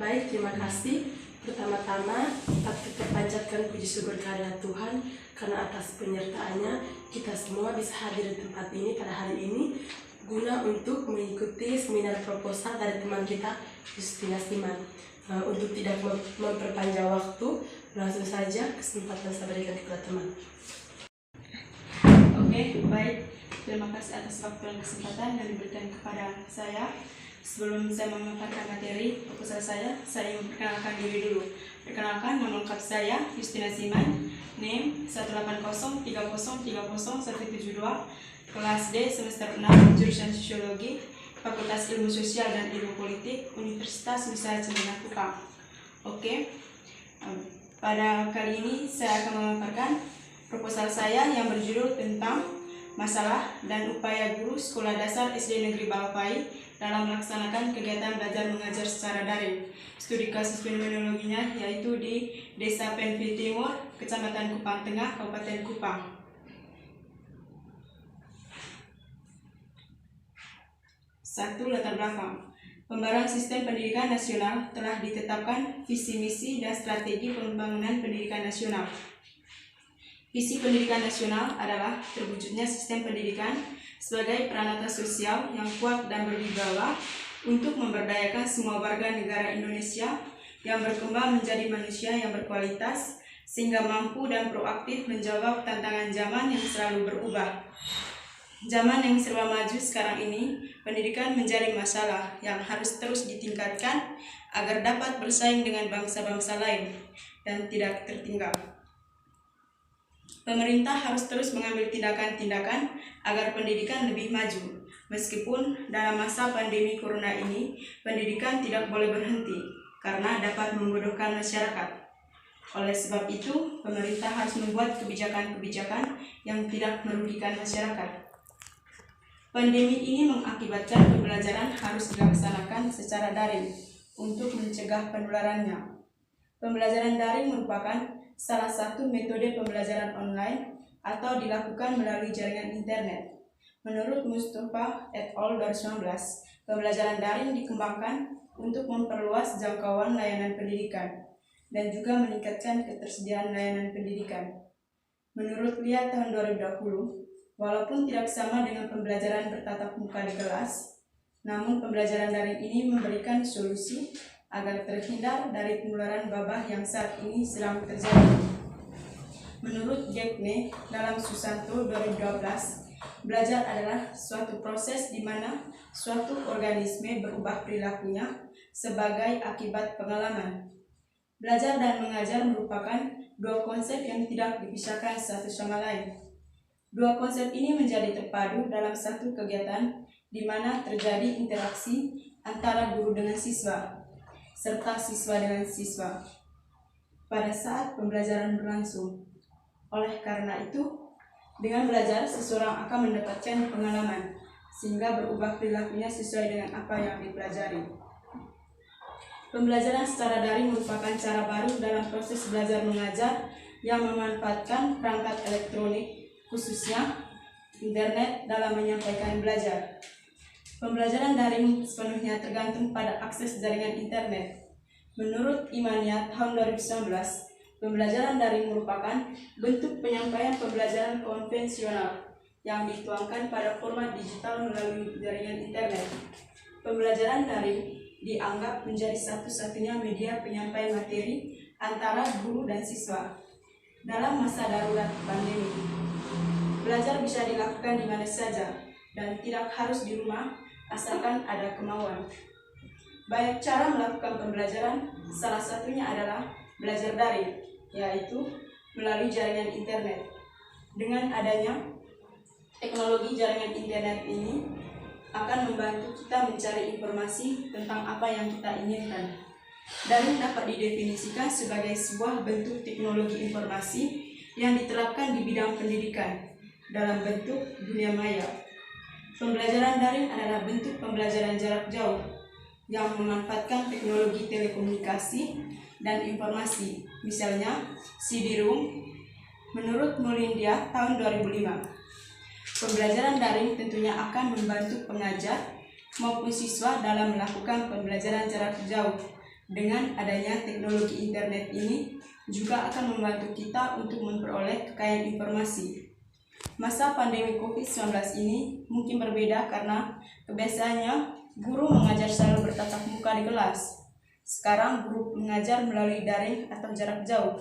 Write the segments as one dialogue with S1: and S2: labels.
S1: Baik, terima kasih. Pertama-tama, kita panjatkan puji syukur kehadirat Tuhan karena atas penyertaannya kita semua bisa hadir di tempat ini pada hari ini guna untuk mengikuti seminar proposal dari teman kita Justina Siman. Untuk tidak memperpanjang waktu, langsung saja kesempatan saya berikan kepada teman.
S2: Oke, baik. Terima kasih atas waktu dan kesempatan yang diberikan kepada saya. Sebelum saya memaparkan materi proposal saya ingin memperkenalkan diri dulu. Perkenalkan, nama lengkap saya Justina Siman, NIM 18030301172, kelas D semester 6, jurusan Sosiologi, Fakultas Ilmu Sosial dan Ilmu Politik, Universitas Nusa Cendana Kupang. Oke, pada kali ini saya akan memaparkan proposal saya yang berjudul tentang masalah dan upaya guru sekolah dasar SD Negeri Balapai dalam melaksanakan kegiatan belajar mengajar secara daring. Studi kasus fenomenologinya yaitu di Desa Penfi Timur, Kecamatan Kupang Tengah, Kabupaten Kupang. Satu, latar belakang. Pembaruan sistem pendidikan nasional telah ditetapkan visi misi dan strategi pembangunan pendidikan nasional. Visi pendidikan nasional adalah terwujudnya sistem pendidikan sebagai peranata sosial yang kuat dan berwibawa untuk memberdayakan semua warga negara Indonesia yang berkembang menjadi manusia yang berkualitas sehingga mampu dan proaktif menjawab tantangan zaman yang selalu berubah. Zaman yang serba maju sekarang ini, pendidikan menjadi masalah yang harus terus ditingkatkan agar dapat bersaing dengan bangsa-bangsa lain dan tidak tertinggal. Pemerintah harus terus mengambil tindakan-tindakan agar pendidikan lebih maju. Meskipun dalam masa pandemi corona ini, pendidikan tidak boleh berhenti karena dapat membodohkan masyarakat. Oleh sebab itu, pemerintah harus membuat kebijakan-kebijakan yang tidak merugikan masyarakat. Pandemi ini mengakibatkan pembelajaran harus dilaksanakan secara daring untuk mencegah penularannya. Pembelajaran daring merupakan salah satu metode pembelajaran online atau dilakukan melalui jaringan internet. Menurut Mustafa et al. 2019, pembelajaran daring dikembangkan untuk memperluas jangkauan layanan pendidikan dan juga meningkatkan ketersediaan layanan pendidikan. Menurut Lia tahun 2020, walaupun tidak sama dengan pembelajaran bertatap muka di kelas, namun pembelajaran daring ini memberikan solusi agar terhindar dari penularan wabah yang saat ini sedang terjadi. Menurut Gekne dalam Susanto 2012, belajar adalah suatu proses di mana suatu organisme berubah perilakunya sebagai akibat pengalaman. Belajar dan mengajar merupakan dua konsep yang tidak dipisahkan satu sama lain. Dua konsep ini menjadi terpadu dalam satu kegiatan di mana terjadi interaksi antara guru dengan siswa, serta siswa dengan siswa pada saat pembelajaran berlangsung. Oleh karena itu, dengan belajar seseorang akan mendapatkan pengalaman sehingga berubah perilakunya sesuai dengan apa yang dipelajari. Pembelajaran secara daring merupakan cara baru dalam proses belajar mengajar yang memanfaatkan perangkat elektronik, khususnya internet, dalam menyampaikan belajar. Pembelajaran daring sepenuhnya tergantung pada akses jaringan internet. Menurut Imania tahun 2019, pembelajaran daring merupakan bentuk penyampaian pembelajaran konvensional yang dituangkan pada format digital melalui jaringan internet. Pembelajaran daring dianggap menjadi satu-satunya media penyampaian materi antara guru dan siswa dalam masa darurat pandemi. Belajar bisa dilakukan di mana saja dan tidak harus di rumah asalkan ada kemauan. Banyak cara melakukan pembelajaran, salah satunya adalah belajar daring, yaitu melalui jaringan internet. Dengan adanya teknologi jaringan internet ini akan membantu kita mencari informasi tentang apa yang kita inginkan. Daring dapat didefinisikan sebagai sebuah bentuk teknologi informasi yang diterapkan di bidang pendidikan dalam bentuk dunia maya. Pembelajaran daring adalah bentuk pembelajaran jarak jauh yang memanfaatkan teknologi telekomunikasi dan informasi, misalnya CD-ROM. Menurut Mulindia tahun 2005, pembelajaran daring tentunya akan membantu pengajar maupun siswa dalam melakukan pembelajaran jarak jauh Dengan adanya teknologi internet ini juga akan membantu kita untuk memperoleh kekayaan informasi. Masa pandemi COVID-19 ini mungkin berbeda karena kebiasaannya guru mengajar selalu bertatap muka di kelas. Sekarang guru mengajar melalui daring atau jarak jauh.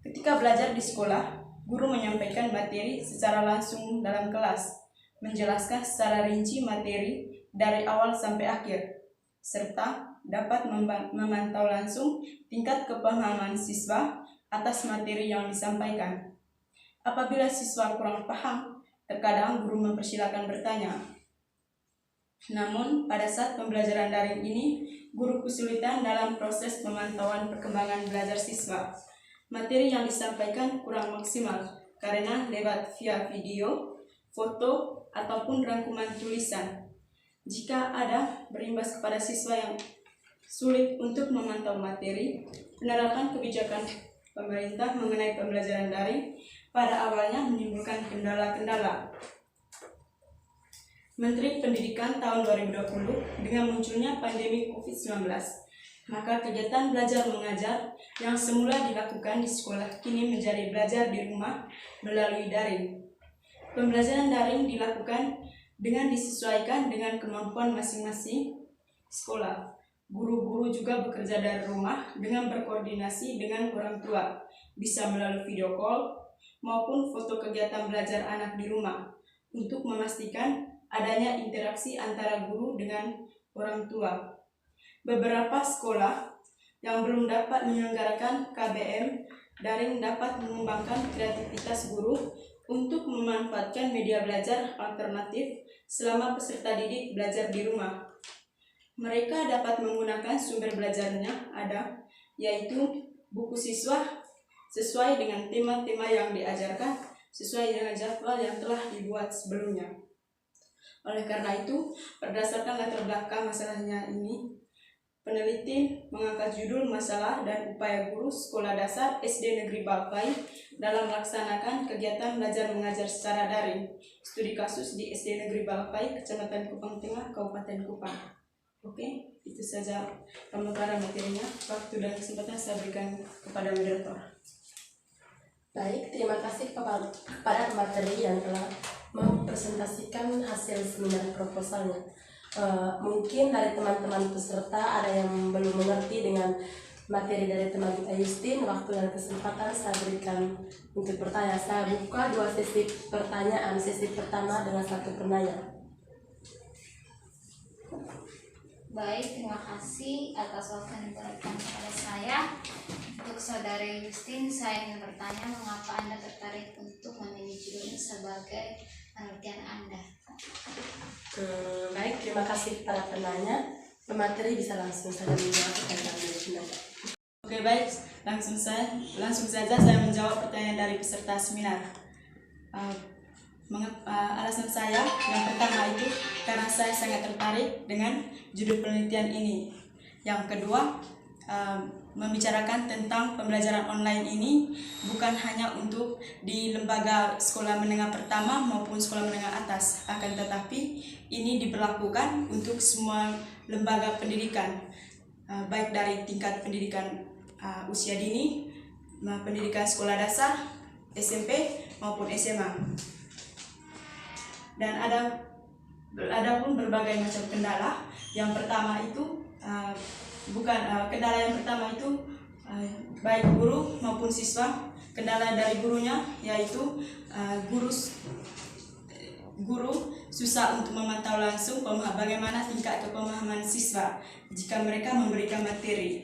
S2: Ketika belajar di sekolah, guru menyampaikan materi secara langsung dalam kelas, menjelaskan secara rinci materi dari awal sampai akhir, serta dapat memantau langsung tingkat kepahaman siswa atas materi yang disampaikan. Apabila siswa kurang paham, terkadang guru mempersilakan bertanya. Namun, pada saat pembelajaran daring ini, guru kesulitan dalam proses pemantauan perkembangan belajar siswa. Materi yang disampaikan kurang maksimal karena lewat via video, foto, ataupun rangkuman tulisan. Jika ada berimbas kepada siswa yang sulit untuk memantau materi, penerapan kebijakan pemerintah mengenai pembelajaran daring pada awalnya menimbulkan kendala-kendala. Menteri Pendidikan tahun 2020 dengan munculnya pandemi COVID-19, maka kegiatan belajar mengajar yang semula dilakukan di sekolah kini menjadi belajar di rumah melalui daring. Pembelajaran daring dilakukan dengan disesuaikan dengan kemampuan masing-masing sekolah. Guru-guru juga bekerja dari rumah dengan berkoordinasi dengan orang tua, bisa melalui video call maupun foto kegiatan belajar anak di rumah untuk memastikan adanya interaksi antara guru dengan orang tua. Beberapa sekolah yang belum dapat menyelenggarakan KBM daring dapat mengembangkan kreativitas guru untuk memanfaatkan media belajar alternatif selama peserta didik belajar di rumah. Mereka dapat menggunakan sumber belajarnya yaitu buku siswa sesuai dengan tema-tema yang diajarkan sesuai dengan jadwal yang telah dibuat sebelumnya. Oleh karena itu, berdasarkan latar belakang masalahnya ini, peneliti mengangkat judul masalah dan upaya guru sekolah dasar SD Negeri Balpai dalam melaksanakan kegiatan belajar mengajar secara daring. Studi kasus di SD Negeri Balpai, Kecamatan Kupang Tengah, Kabupaten Kupang. Oke, itu saja pemekaran materinya. Waktu dan kesempatan saya berikan kepada moderator.
S1: Baik, terima kasih kepada pemateri yang telah mempresentasikan hasil seminar proposalnya. Mungkin dari teman-teman peserta ada yang belum mengerti dengan materi dari teman kita Justin. Waktu dan kesempatan saya berikan untuk bertanya. Saya buka 2 sesi pertanyaan. Sesi pertama dengan 1 penanya.
S3: Baik, terima kasih atas waktu yang diberikan kepada saya. Untuk saudara Justin, saya ingin bertanya mengapa Anda tertarik untuk memilih judul ini sebagai penelitian Anda.
S1: Baik, terima kasih kepada penanya. Pemateri bisa langsung saja menjawab pertanyaan dari penanya.
S2: Oke, baik, langsung saja saya menjawab pertanyaan dari peserta seminar. Alasan saya yang pertama itu karena saya sangat tertarik dengan judul penelitian ini. Yang kedua, membicarakan tentang pembelajaran online ini bukan hanya untuk di lembaga sekolah menengah pertama maupun sekolah menengah atas, akan tetapi ini diberlakukan untuk semua lembaga pendidikan, baik dari tingkat pendidikan usia dini, pendidikan sekolah dasar, SMP maupun SMA. Dan ada pun berbagai macam kendala. Yang pertama itu kendala yang pertama itu baik guru maupun siswa. Kendala dari gurunya yaitu guru susah untuk memantau langsung bagaimana tingkat kepemahaman siswa jika mereka memberikan materi.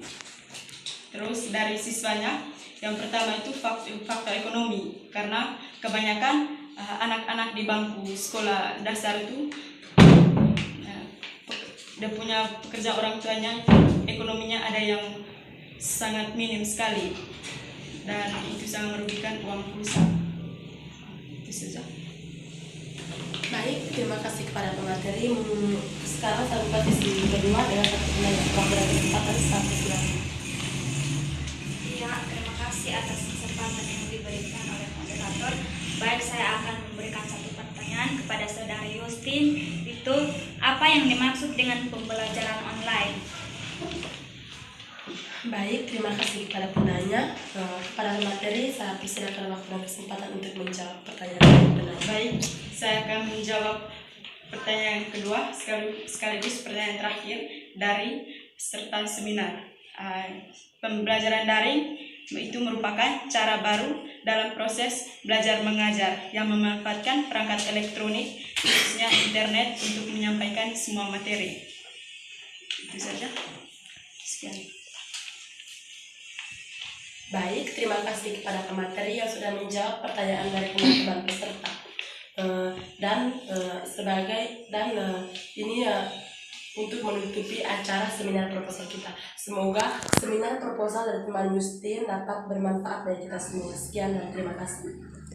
S2: Terus dari siswanya, yang pertama itu faktor ekonomi, karena kebanyakan anak-anak di bangku sekolah dasar itu dia punya pekerja orang tuanya, ekonominya ada yang sangat minim sekali dan itu sangat merugikan uang pulsa. Itu saja.
S1: Baik, terima kasih kepada pemateri. Sekarang saya buka sesi kedua dengan 1 penanya. Waktu dan kesempatan 1 silakan.
S4: Ya, terima kasih atas kesempatan yang diberikan oleh moderator. Baik, saya akan memberikan 1 pertanyaan kepada saudara Justin. Itu apa yang dimaksud dengan pembelajaran online?
S1: Baik, terima kasih kepada penanya. Kepada materi, saya persilakan waktu dan kesempatan untuk menjawab pertanyaan dari penanya.
S2: Baik, saya akan menjawab pertanyaan yang kedua sekaligus pertanyaan terakhir dari peserta seminar. Pembelajaran daring itu merupakan cara baru dalam proses belajar mengajar yang memanfaatkan perangkat elektronik, khususnya internet, untuk menyampaikan semua materi. Itu saja. Sekian.
S1: Baik, terima kasih kepada pemateri yang sudah menjawab pertanyaan dari teman-teman peserta. Ini untuk menutupi acara seminar proposal kita. Semoga seminar proposal dari teman Justin dapat bermanfaat bagi kita semua. Sekian dan terima kasih.